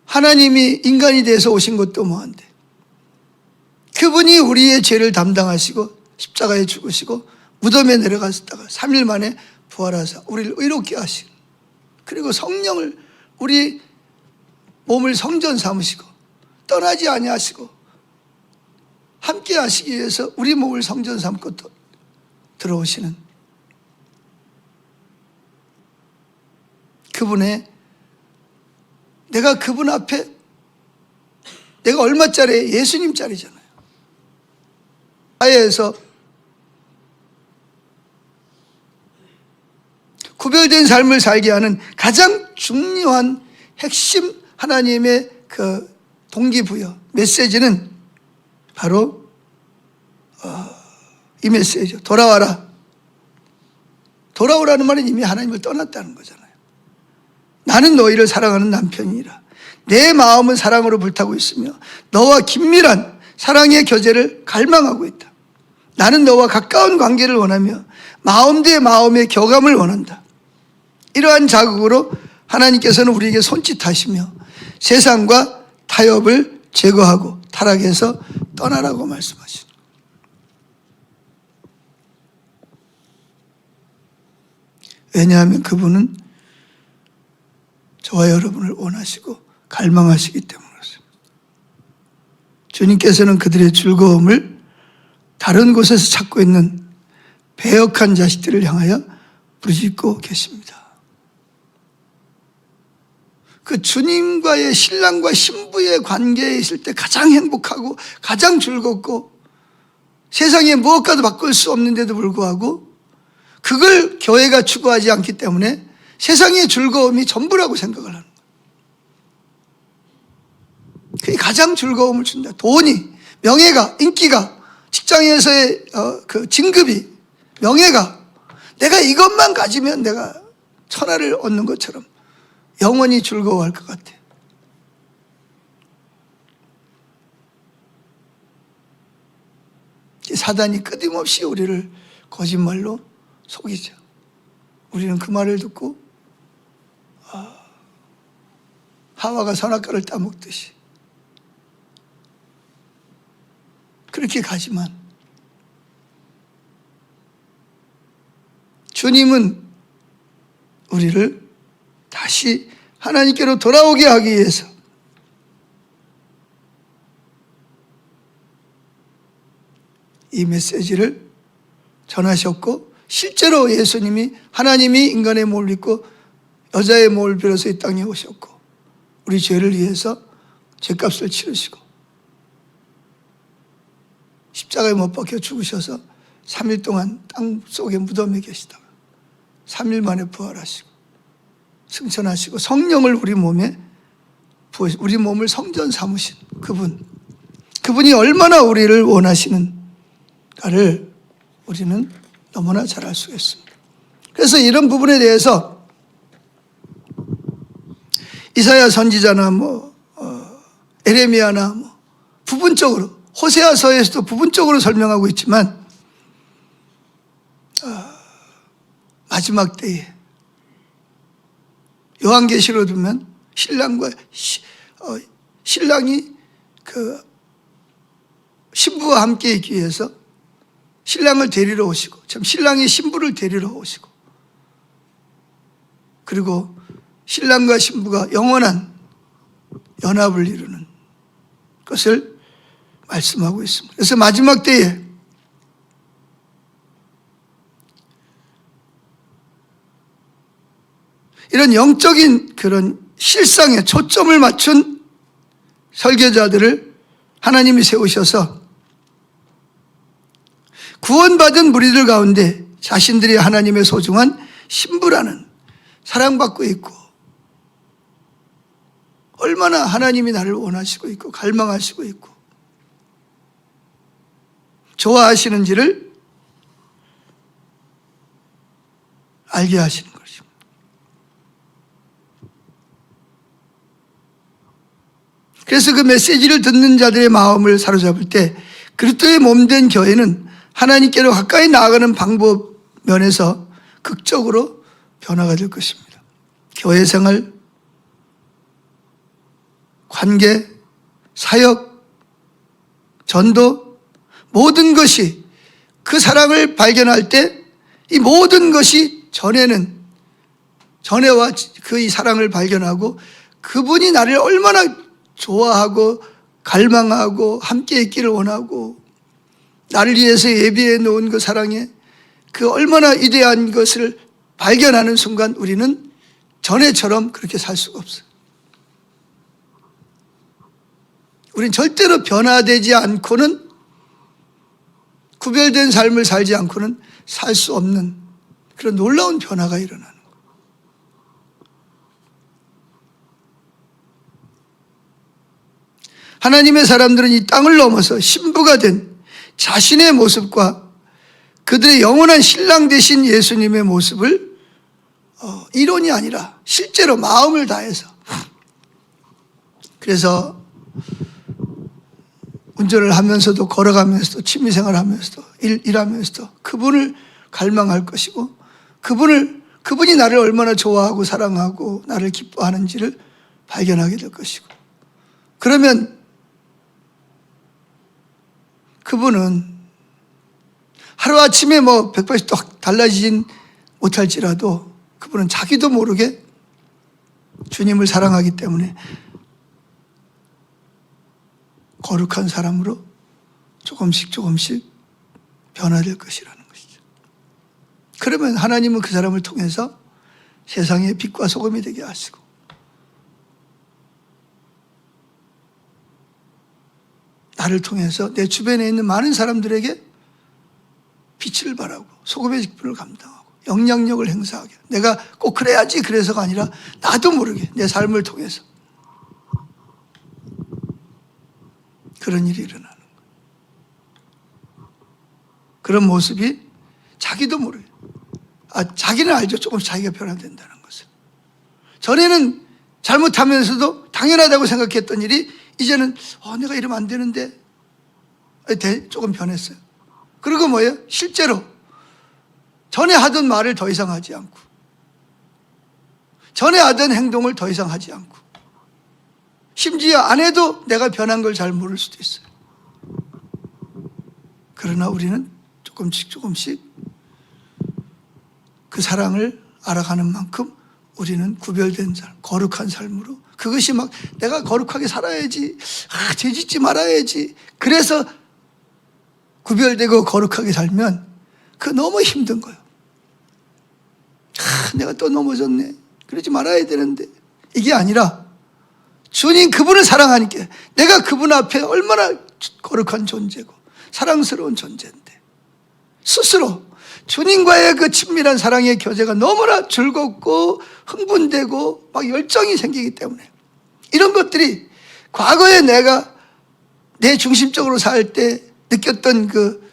하나님이 인간이 돼서 오신 것도 뭐한데 그분이 우리의 죄를 담당하시고 십자가에 죽으시고 무덤에 내려가셨다가 3일 만에 부활하사 우리를 의롭게 하시고 그리고 성령을 우리 몸을 성전 삼으시고 떠나지 아니하시고 함께 하시기 위해서 우리 몸을 성전 삼고 들어오시는 그분의 내가 그분 앞에 내가 얼마짜리 예수님짜리잖아요. 사회에서 구별된 삶을 살게 하는 가장 중요한 핵심 하나님의 그 동기부여 메시지는 바로 이 메시지죠. 돌아와라. 돌아오라는 말은 이미 하나님을 떠났다는 거잖아요. 나는 너희를 사랑하는 남편이라. 내 마음은 사랑으로 불타고 있으며 너와 긴밀한 사랑의 교제를 갈망하고 있다. 나는 너와 가까운 관계를 원하며 마음 대 마음의 교감을 원한다. 이러한 자극으로 하나님께서는 우리에게 손짓하시며 세상과 타협을 제거하고 타락해서 떠나라고 말씀하시죠. 왜냐하면 그분은 저와 여러분을 원하시고 갈망하시기 때문에 그렇습니다. 주님께서는 그들의 즐거움을 다른 곳에서 찾고 있는 배역한 자식들을 향하여 부르짖고 계십니다. 그 주님과의 신랑과 신부의 관계에 있을 때 가장 행복하고 가장 즐겁고 세상에 무엇과도 바꿀 수 없는데도 불구하고 그걸 교회가 추구하지 않기 때문에 세상의 즐거움이 전부라고 생각을 하는 거예요. 그게 가장 즐거움을 준다. 돈이, 명예가, 인기가, 직장에서의 그 진급이, 명예가, 내가 이것만 가지면 내가 천하를 얻는 것처럼 영원히 즐거워할 것 같아요. 사단이 끊임없이 우리를 거짓말로 속이죠. 우리는 그 말을 듣고 하와가 선악과를 따먹듯이 그렇게 가지만 주님은 우리를 다시 하나님께로 돌아오게 하기 위해서 이 메시지를 전하셨고, 실제로 예수님이 하나님이 인간의 몸을 입고 여자의 몸을 빌어서 이 땅에 오셨고 우리 죄를 위해서 죄값을 치르시고 십자가에 못 박혀 죽으셔서 3일 동안 땅 속에 무덤에 계시다가 3일 만에 부활하시고 승천하시고 성령을 우리 몸에 부으시고 우리 몸을 성전 삼으신 그분이 얼마나 우리를 원하시는가를 우리는 너무나 잘 알 수가 있습니다. 그래서 이런 부분에 대해서 이사야 선지자나 에레미야나 부분적으로 호세아서에서도 부분적으로 설명하고 있지만 마지막 때에 요한계시로 두면 신랑이 그 신부와 함께 있기 위해서 신랑을 데리러 오시고 참 신랑이 신부를 데리러 오시고 그리고 신랑과 신부가 영원한 연합을 이루는 것을 말씀하고 있습니다. 그래서 마지막 때에 이런 영적인 그런 실상에 초점을 맞춘 설교자들을 하나님이 세우셔서 구원받은 무리들 가운데 자신들이 하나님의 소중한 신부라는 사랑받고 있고 얼마나 하나님이 나를 원하시고 있고 갈망하시고 있고 좋아하시는지를 알게 하시는 것입니다. 그래서 그 메시지를 듣는 자들의 마음을 사로잡을 때 그리스도의 몸된 교회는 하나님께로 가까이 나아가는 방법 면에서 극적으로 변화가 될 것입니다. 교회 생활, 관계, 사역, 전도 모든 것이 그 사랑을 발견할 때 이 모든 것이 전에와 그 이 사랑을 발견하고 그분이 나를 얼마나 좋아하고 갈망하고 함께 있기를 원하고 나를 위해서 예비해 놓은 그 사랑에 그 얼마나 위대한 것을 발견하는 순간 우리는 전에처럼 그렇게 살 수가 없어요. 우린 절대로 변화되지 않고는 구별된 삶을 살지 않고는 살 수 없는 그런 놀라운 변화가 일어나는 거예요. 하나님의 사람들은 이 땅을 넘어서 신부가 된 자신의 모습과 그들의 영원한 신랑 되신 예수님의 모습을 이론이 아니라 실제로 마음을 다해서 그래서 운전을 하면서도 걸어가면서도 취미생활을 하면서도 일하면서도 그분을 갈망할 것이고 그분이 나를 얼마나 좋아하고 사랑하고 나를 기뻐하는지를 발견하게 될 것이고 그러면 그분은 하루아침에 180도 달라지진 못할지라도 그분은 자기도 모르게 주님을 사랑하기 때문에 거룩한 사람으로 조금씩 변화될 것이라는 것이죠. 그러면 하나님은 그 사람을 통해서 세상의 빛과 소금이 되게 하시고 나를 통해서 내 주변에 있는 많은 사람들에게 빛을 발하고 소금의 직분을 감당하고 영향력을 행사하게, 내가 꼭 그래야지 그래서가 아니라 나도 모르게 내 삶을 통해서 그런 일이 일어나는 거예요. 그런 모습이 자기도 모르게, 자기는 알죠. 조금씩 자기가 변화된다는 것을. 전에는 잘못하면서도 당연하다고 생각했던 일이 이제는 내가 이러면 안 되는데 조금 변했어요. 그리고 뭐예요? 실제로 전에 하던 말을 더 이상 하지 않고, 전에 하던 행동을 더 이상 하지 않고, 심지어 안 해도 내가 변한 걸 잘 모를 수도 있어요. 그러나 우리는 조금씩 그 사랑을 알아가는 만큼 우리는 구별된 삶, 거룩한 삶으로, 그것이 막 내가 거룩하게 살아야지, 죄 짓지 말아야지, 그래서 구별되고 거룩하게 살면 그거 너무 힘든 거예요. 내가 또 넘어졌네, 그러지 말아야 되는데, 이게 아니라 주님 그분을 사랑하니까 내가 그분 앞에 얼마나 거룩한 존재고 사랑스러운 존재인데, 스스로 주님과의 그 친밀한 사랑의 교제가 너무나 즐겁고 흥분되고 막 열정이 생기기 때문에, 이런 것들이 과거에 내가 내 중심적으로 살 때 느꼈던 그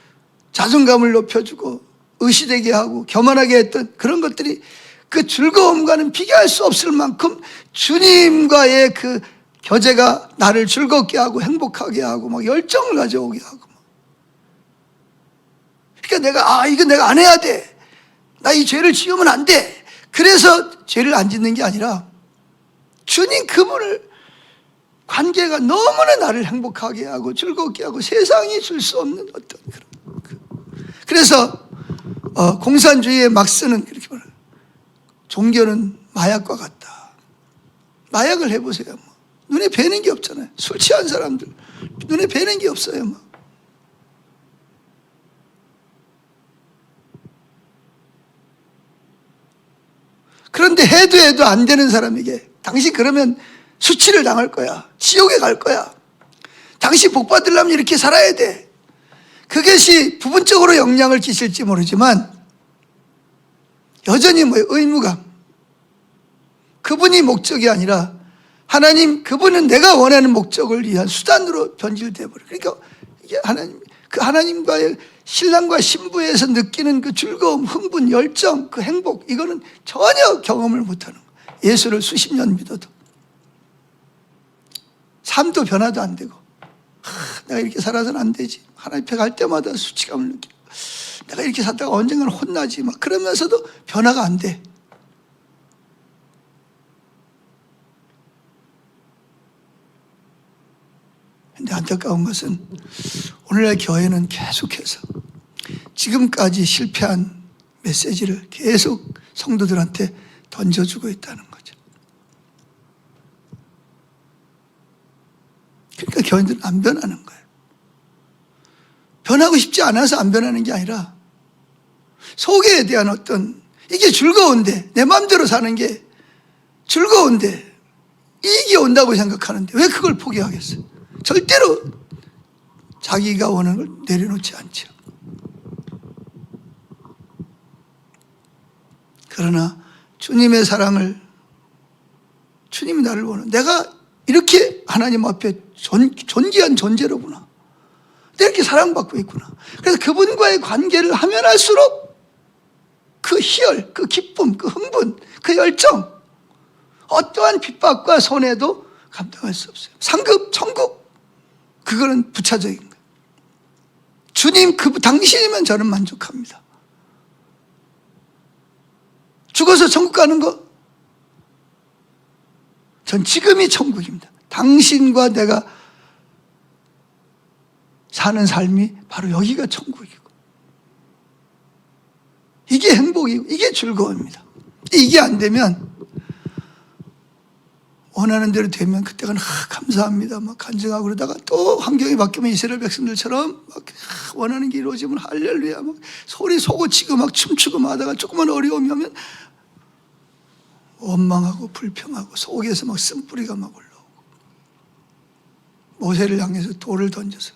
자존감을 높여주고 의시되게 하고 교만하게 했던 그런 것들이 그 즐거움과는 비교할 수 없을 만큼 주님과의 그 교제가 나를 즐겁게 하고 행복하게 하고 막 열정을 가져오게 하고, 그러니까 내가 이거 내가 안 해야 돼, 나 이 죄를 지으면 안 돼, 그래서 죄를 안 짓는 게 아니라 주님 그분을 관계가 너무나 나를 행복하게 하고 즐겁게 하고 세상이 줄 수 없는 어떤 그런. 그래서 공산주의에 막 쓰는 이렇게 말해요. 종교는 마약과 같다. 마약을 해보세요. 뭐. 눈에 뵈는 게 없잖아요. 술 취한 사람들 눈에 뵈는 게 없어요. 뭐. 그런데 해도 안 되는 사람에게 당신 그러면 수치를 당할 거야, 지옥에 갈 거야, 당신 복 받으려면 이렇게 살아야 돼, 그것이 부분적으로 영향을 끼칠지 모르지만 여전히 의무감, 그분이 목적이 아니라 하나님, 그분은 내가 원하는 목적을 위한 수단으로 변질되어 버려요. 그러니까 이게 하나님과의 신랑과 신부에서 느끼는 그 즐거움, 흥분, 열정, 그 행복, 이거는 전혀 경험을 못하는 거예요. 예수를 수십 년 믿어도 삶도 변화도 안 되고, 내가 이렇게 살아서는 안 되지, 하나님 앞에 갈 때마다 수치감을 느끼고, 내가 이렇게 살다가 언젠가는 혼나지, 막 그러면서도 변화가 안 돼. 근데 안타까운 것은 오늘날 교회는 계속해서 지금까지 실패한 메시지를 계속 성도들한테 던져주고 있다는 거죠. 그러니까 교인들은 안 변하는 거예요. 변하고 싶지 않아서 안 변하는 게 아니라 속에 대한 어떤, 이게 즐거운데, 내 마음대로 사는 게 즐거운데 이익이 온다고 생각하는데 왜 그걸 포기하겠어요? 절대로 자기가 원하는 걸 내려놓지 않죠. 그러나 주님의 사랑을, 주님이 나를 원하는, 내가 이렇게 하나님 앞에 존귀한 존재로구나, 내가 이렇게 사랑받고 있구나, 그래서 그분과의 관계를 하면 할수록 그 희열, 그 기쁨, 그 흥분, 그 열정, 어떠한 핍박과 손해도 감당할 수 없어요. 상급, 천국, 그거는 부차적인 거예요. 주님, 당신이면 저는 만족합니다. 죽어서 천국 가는 거, 전 지금이 천국입니다. 당신과 내가 사는 삶이 바로 여기가 천국이고, 이게 행복이고, 이게 즐거움입니다. 이게 안 되면, 원하는 대로 되면 그때가 감사합니다 막 간증하고, 그러다가 또 환경이 바뀌면 이스라엘 백성들처럼 막 원하는 게 이루어지면 할렐루야 막 소리 솟구치고 막 춤추고 막 하다가 조그만 어려움이 오면 원망하고 불평하고 속에서 막 쓴뿌리가 막 올라오고, 모세를 향해서 돌을 던져서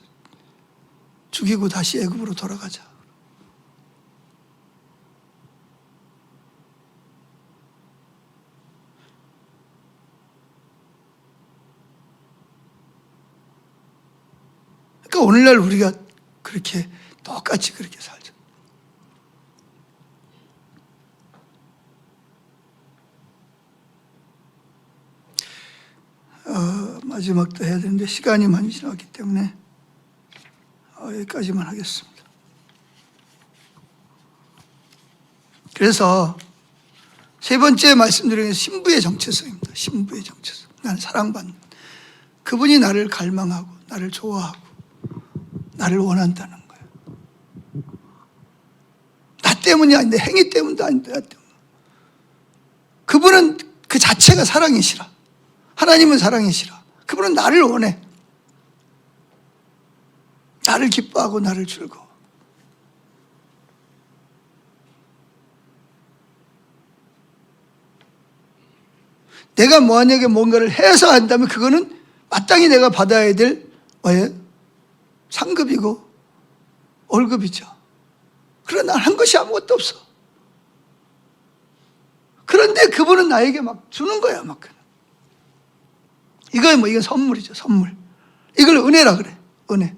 죽이고 다시 애굽으로 돌아가자. 그러니까 오늘날 우리가 그렇게 똑같이 그렇게 살죠. 마지막도 해야 되는데 시간이 많이 지났기 때문에 여기까지만 하겠습니다. 그래서 세 번째 말씀드리는 신부의 정체성입니다. 신부의 정체성. 나는 사랑받는. 그분이 나를 갈망하고 나를 좋아하고 나를 원한다는 거예요. 나 때문이 아닌데, 행위 때문도 아닌데, 나 때문. 그분은 그 자체가 사랑이시라. 하나님은 사랑이시라. 그분은 나를 원해. 나를 기뻐하고 나를 즐거워. 내가 만약에 뭔가를 해서 한다면 그거는 마땅히 내가 받아야 될 상급이고 월급이죠. 그러나 난 한 것이 아무것도 없어. 그런데 그분은 나에게 막 주는 거야, 막. 이건 선물이죠, 선물. 이걸 은혜라 그래, 은혜.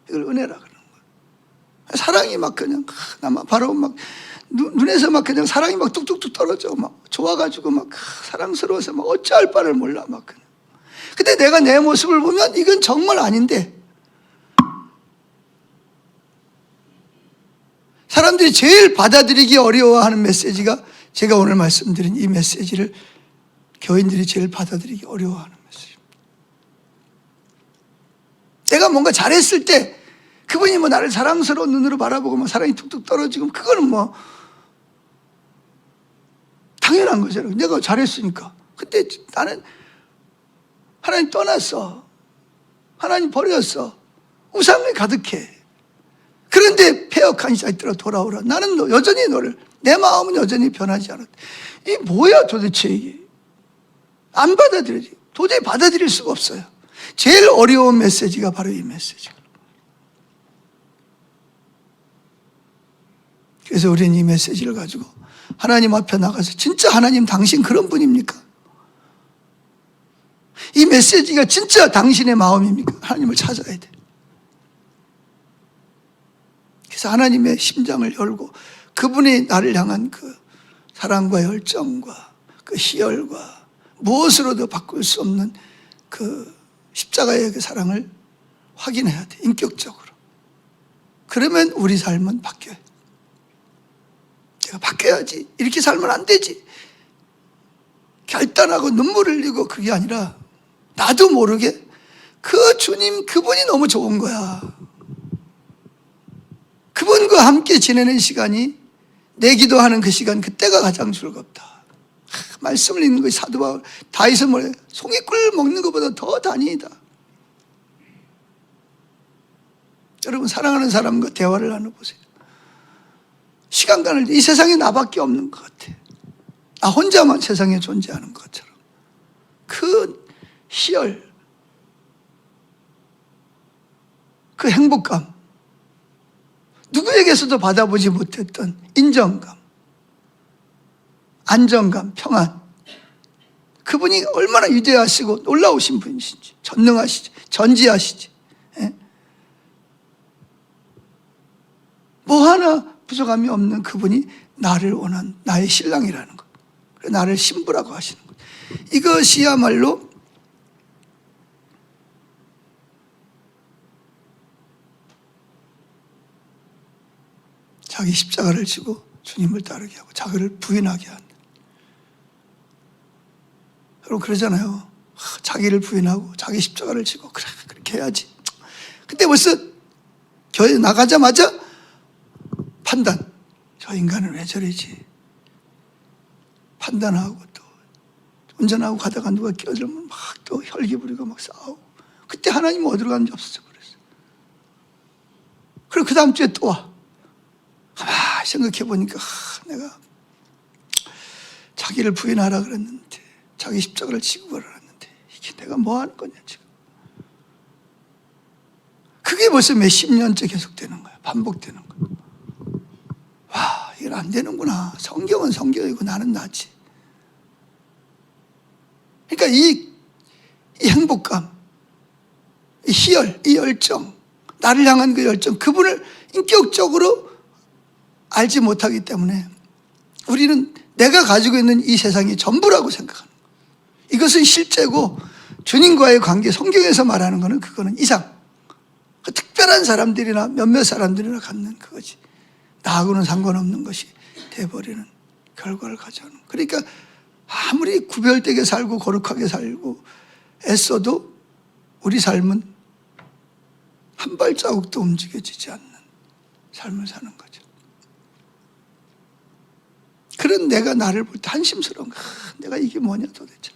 이걸 은혜라 그러는 거야. 사랑이 막 그냥, 나만 바로 막, 눈에서 막 그냥 사랑이 막 뚝뚝뚝 떨어져. 막 좋아가지고 막 사랑스러워서 막 어찌할 바를 몰라, 막. 근데 내가 내 모습을 보면 이건 정말 아닌데, 사람들이 제일 받아들이기 어려워하는 메시지가 제가 오늘 말씀드린 이 메시지를 교인들이 제일 받아들이기 어려워하는 메시지입니다. 내가 뭔가 잘했을 때 그분이 뭐 나를 사랑스러운 눈으로 바라보고 뭐 사랑이 툭툭 떨어지고 그거는 뭐 당연한 거잖아요. 내가 잘했으니까. 근데 나는 하나님 떠났어. 하나님 버렸어. 우상을 가득해. 그런데 폐역한 자들아 돌아오라. 나는 여전히 너를, 내 마음은 여전히 변하지 않았다. 이게 뭐야 도대체 이게. 안 받아들여지. 도저히 받아들일 수가 없어요. 제일 어려운 메시지가 바로 이 메시지. 그래서 우리는 이 메시지를 가지고 하나님 앞에 나가서 진짜 하나님 당신 그런 분입니까? 이 메시지가 진짜 당신의 마음입니까? 하나님을 찾아야 돼. 그래서 하나님의 심장을 열고 그분이 나를 향한 그 사랑과 열정과 그 희열과 무엇으로도 바꿀 수 없는 그 십자가의 그 사랑을 확인해야 돼, 인격적으로. 그러면 우리 삶은 바뀌어요. 내가 바뀌어야지. 이렇게 살면 안 되지. 결단하고 눈물을 흘리고 그게 아니라 나도 모르게 그 주님, 그분이 너무 좋은 거야. 그분과 함께 지내는 시간이, 내 기도하는 그 시간, 그때가 가장 즐겁다. 말씀을 읽는 것이 사도 바울, 다윗은 뭐래? 송이꿀 먹는 것보다 더 단이다. 여러분, 사랑하는 사람과 대화를 나눠보세요. 시간 가는 이 세상에 나밖에 없는 것 같아. 나 혼자만 세상에 존재하는 것처럼. 그 희열, 그 행복감, 누구에게서도 받아보지 못했던 인정감, 안정감, 평안. 그분이 얼마나 위대하시고 놀라우신 분이신지, 전능하시지, 전지하시지. 예? 뭐 하나 부족함이 없는 그분이 나를 원한 나의 신랑이라는 것. 나를 신부라고 하시는 것. 이것이야말로 자기 십자가를 지고 주님을 따르게 하고 자기를 부인하게 한다. 여러분 그러잖아요. 자기를 부인하고 자기 십자가를 지고 그래 그렇게 해야지. 근데 벌써 교회 나가자마자 판단. 저 인간은 왜 저러지? 판단하고 또 운전하고 가다가 누가 끼어들면 막 또 혈기 부리고 막 싸우고. 그때 하나님 어디로 갔는지 없어져 버렸어. 그리고 그 다음 주에 또 와. 가만히 생각해 보니까 내가 자기를 부인하라 그랬는데, 자기 십자가를 지고 가라 그랬는데 이게 내가 뭐 하는 거냐 지금. 그게 이게 벌써 몇십 년째 계속되는 거예요. 반복되는 거예요. 와, 이건 안 되는구나. 성경은 성경이고 나는 나지. 그러니까 이 행복감, 이 희열, 이 열정, 나를 향한 그 열정, 그분을 인격적으로 알지 못하기 때문에 우리는 내가 가지고 있는 이 세상이 전부라고 생각하는 거예요. 이것은 실제고 주님과의 관계, 성경에서 말하는 거는 그거는 이상. 그 특별한 사람들이나 몇몇 사람들이나 갖는 그거지. 나하고는 상관없는 것이 돼버리는 결과를 가져오는. 그러니까 아무리 구별되게 살고 거룩하게 살고 애써도 우리 삶은 한 발자국도 움직여지지 않는 삶을 사는 거죠. 그런 내가 나를 볼 때 한심스러운 거야. 내가 이게 뭐냐 도대체.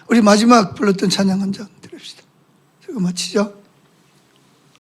우리 마지막 불렀던 찬양 한 장 들읍시다. 그거 마치죠.